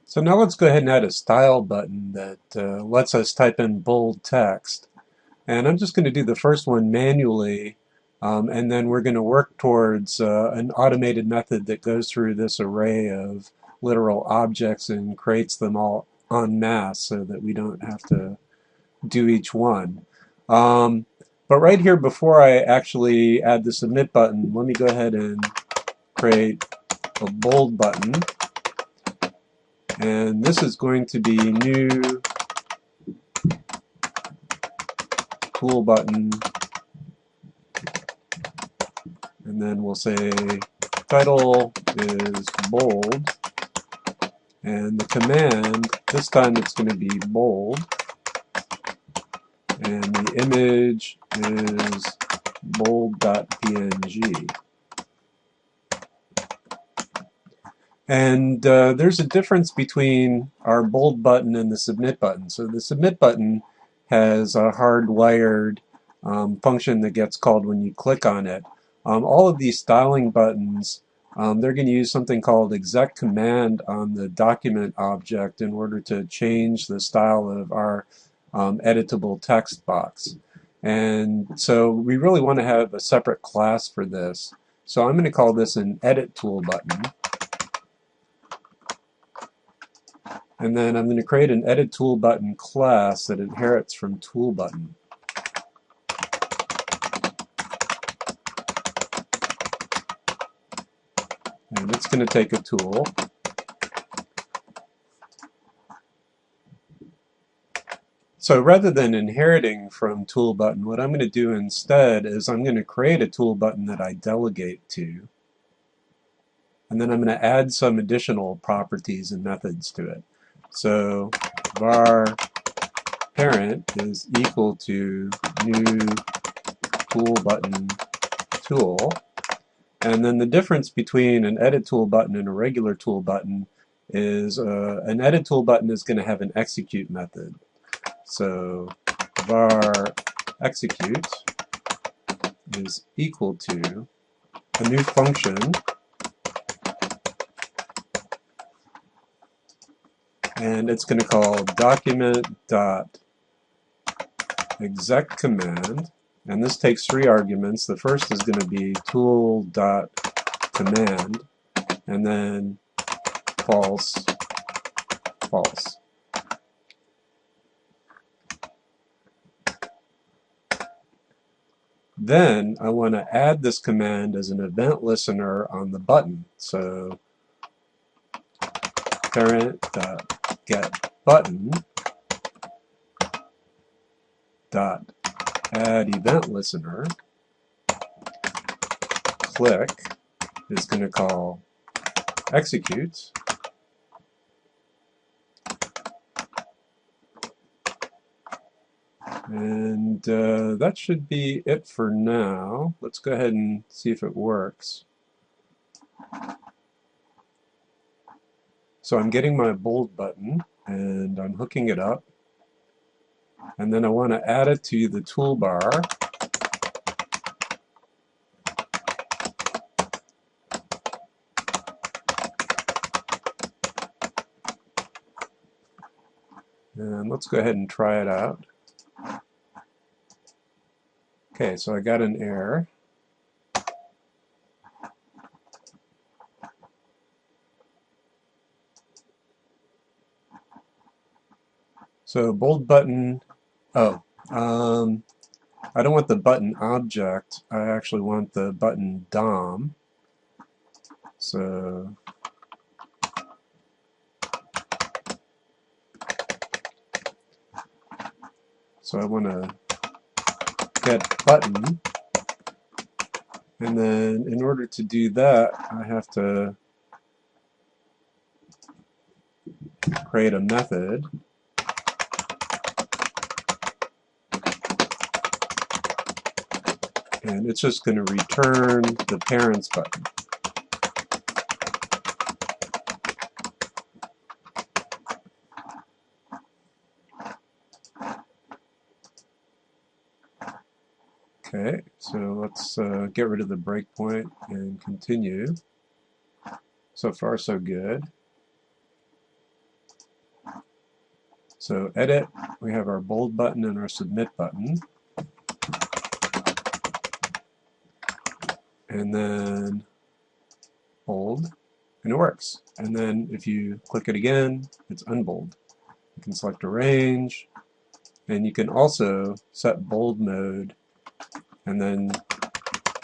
So now let's go ahead and add a style button that lets us type in bold text. And I'm just going to do the first one manually, and then we're going to work towards an automated method that goes through this array of literal objects and creates them all en masse so that we don't have to do each one. Um, but right here, before I actually add the submit button, let me go ahead and create a bold button. And this is going to be new tool button, and then we'll say title is bold, and the command, this time it's going to be bold, and the image is bold.png. And there's a difference between our bold button and the submit button. So the submit button has a hardwired function that gets called when you click on it. All of these styling buttons, they're going to use something called exec command on the document object in order to change the style of our editable text box. And so we really want to have a separate class for this. So I'm going to call this an edit tool button. And then I'm going to create an edit tool button class that inherits from tool button. And it's going to take a tool. So rather than inheriting from tool button, what I'm going to do instead is I'm going to create a tool button that I delegate to. And then I'm going to add some additional properties and methods to it. So var parent is equal to new tool button tool. And then the difference between an edit tool button and a regular tool button is an edit tool button is going to have an execute method. So var execute is equal to a new function, and it's going to call document.exec command, and this takes 3 arguments. The first is going to be tool.command, and then false, false. Then I want to add this command as an event listener on the button. So parent.getButton dot add event listener click is going to call execute, and that should be it for now. Let's go ahead and see if it works. So I'm getting my bold button and I'm hooking it up, and then I want to add it to the toolbar. And let's go ahead and try it out. Okay, so I got an error. So bold button, I don't want the button object, I actually want the button DOM. So I want to get button, and then in order to do that I have to create a method, and it's just going to return the parents button. Okay, so let's get rid of the breakpoint and continue. So far so good. So edit, we have our bold button and our submit button. And then bold, and it works. And then if you click it again, it's unbold. You can select a range, and you can also set bold mode and then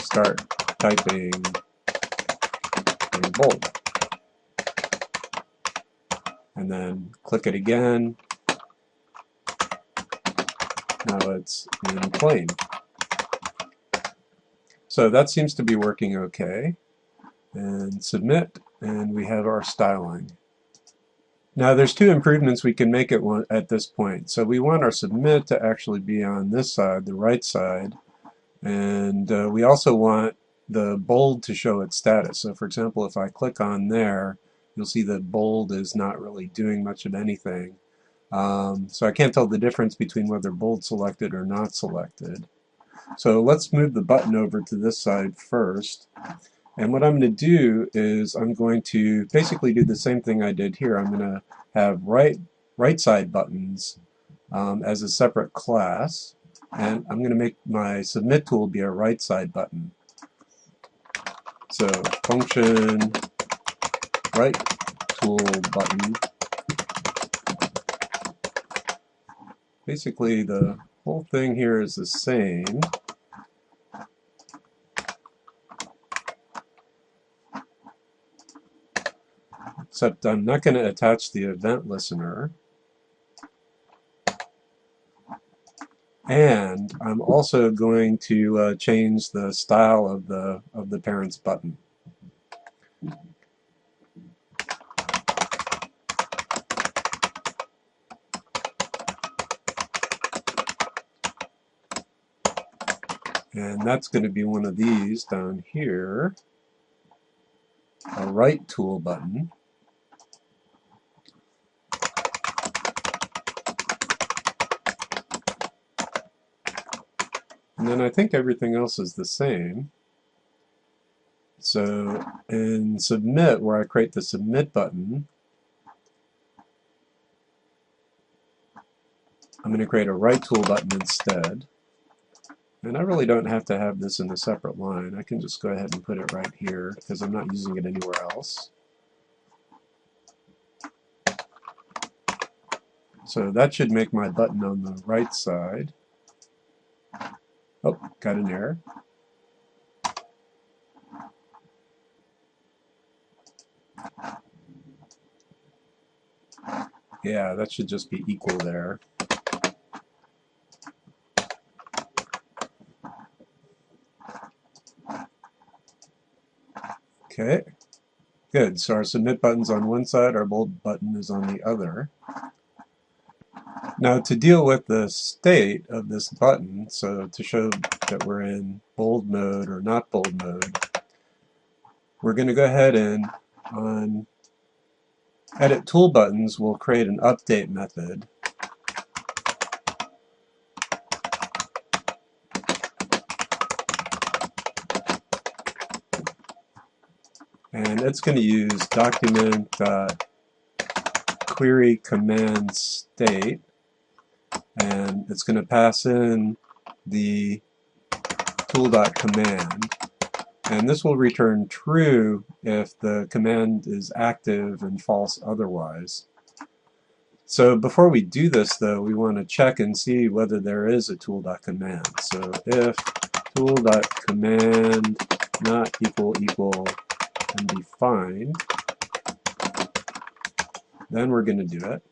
start typing in bold. And then click it again. Now it's in plain. So that seems to be working okay. And submit, and we have our styling. Now there's two improvements we can make at this point. So we want our submit to actually be on this side, the right side, and we also want the bold to show its status. So for example, if I click on there, you'll see that bold is not really doing much of anything. So I can't tell the difference between whether bold selected or not selected. So let's move the button over to this side first. And what I'm going to do is I'm going to basically do the same thing I did here. I'm going to have right side buttons as a separate class, and I'm going to make my submit tool be a right side button. So function right tool button. Basically the whole thing here is the same. Except I'm not going to attach the event listener. And I'm also going to change the style of the parent's button. And that's going to be one of these down here, a right tool button. And then I think everything else is the same. So in submit, where I create the submit button, I'm going to create a right tool button instead. And I really don't have to have this in a separate line. I can just go ahead and put it right here because I'm not using it anywhere else. So that should make my button on the right side. Oh, got an error. Yeah, that should just be equal there. Okay, good. So our submit button's on one side, our bold button is on the other. Now to deal with the state of this button, so to show that we're in bold mode or not bold mode, we're going to go ahead and on edit tool buttons, we'll create an update method. And it's going to use document.queryCommandState, and it's going to pass in the tool.command. And this will return true if the command is active and false otherwise. So before we do this though, we want to check and see whether there is a tool.command. So if tool.command not equal undefined, then we're going to do it.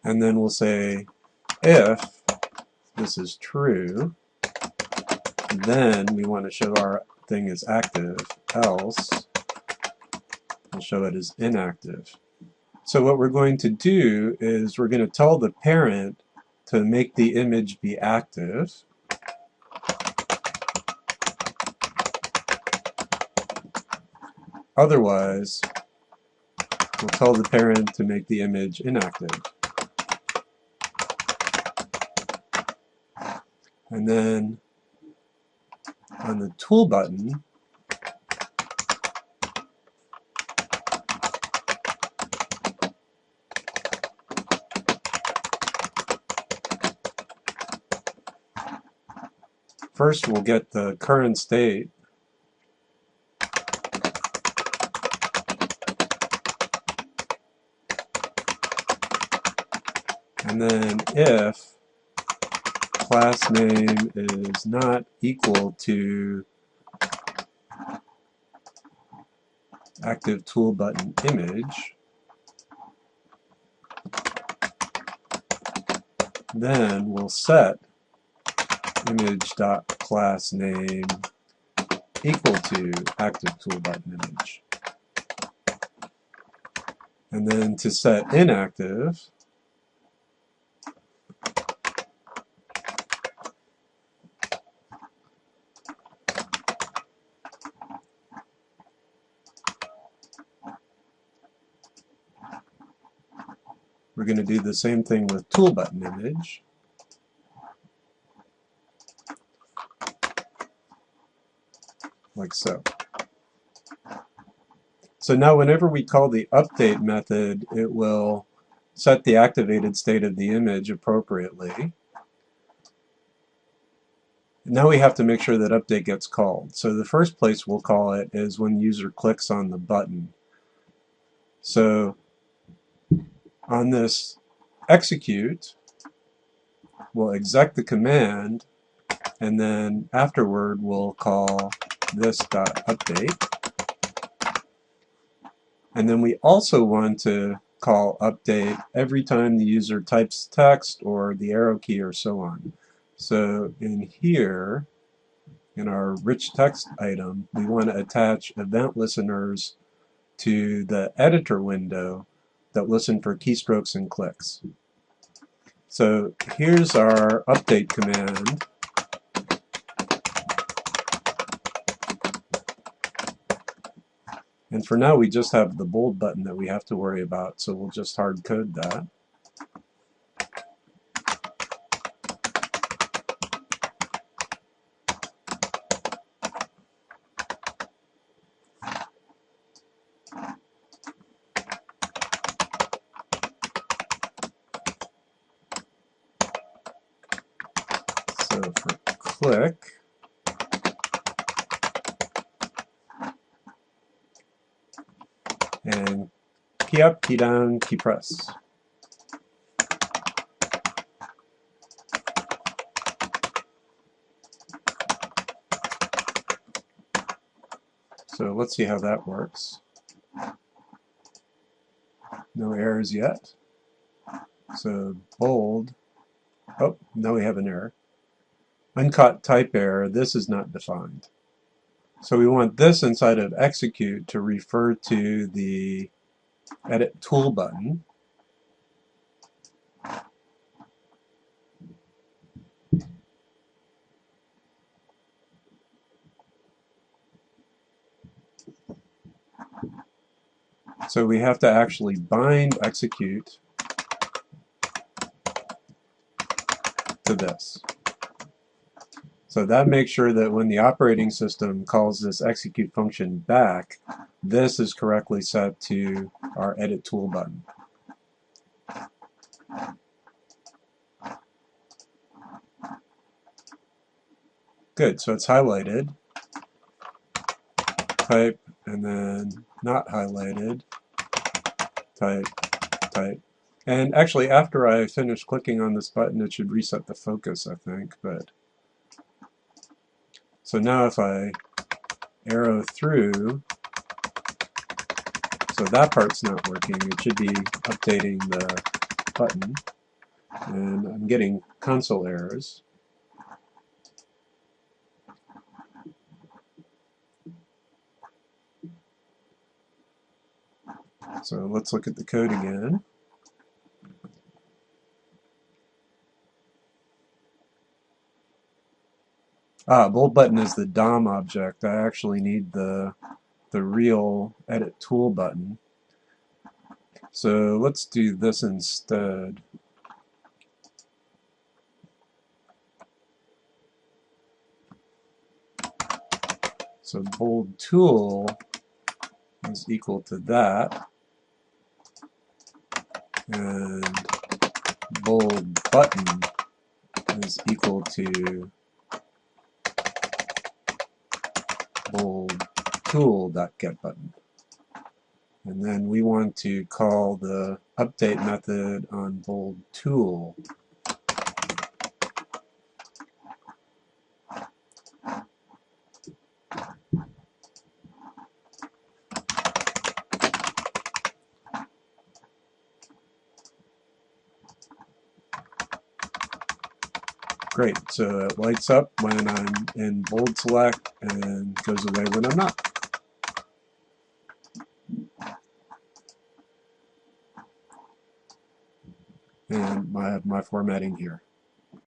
And then we'll say if this is true, then we want to show our thing is active, else we'll show it as inactive. So what we're going to do is we're going to tell the parent to make the image be active. Otherwise, we'll tell the parent to make the image inactive. And then on the tool button, First, we'll get the current state. And then if class name is not equal to active tool button image, then we'll set image.className equal to active tool button image. And then to set inactive, we're going to do the same thing with tool button image. Like so. So now whenever we call the update method, it will set the activated state of the image appropriately. Now we have to make sure that update gets called. So the first place we'll call it is when the user clicks on the button. So on this execute, we'll exec the command, and then afterward we'll call this.update. And then we also want to call update every time the user types text or the arrow key or so on. So in here, in our rich text item, we want to attach event listeners to the editor window that listen for keystrokes and clicks. So here's our update command. And for now we just have the bold button that we have to worry about, so we'll just hard code that. So for click, and key up, key down, key press. So let's see how that works. No errors yet. So bold. Oh, now we have an error. Uncaught type error, this is not defined. So we want this inside of execute to refer to the edit tool button. So we have to actually bind execute to this. So that makes sure that when the operating system calls this execute function back, this is correctly set to our edit tool button. Good, so it's highlighted, type, and then not highlighted, type, type. And actually after I finish clicking on this button, it should reset the focus, I think. But so now if I arrow through, so that part's not working, it should be updating the button, and I'm getting console errors. So let's look at the code again. Bold button is the DOM object. I actually need the real edit tool button. So let's do this instead. So bold tool is equal to that, and bold button is equal to tool.getButton. And then we want to call the update method on bold tool. Great, so it lights up when I'm in bold select and goes away when I'm not. And I have my formatting here.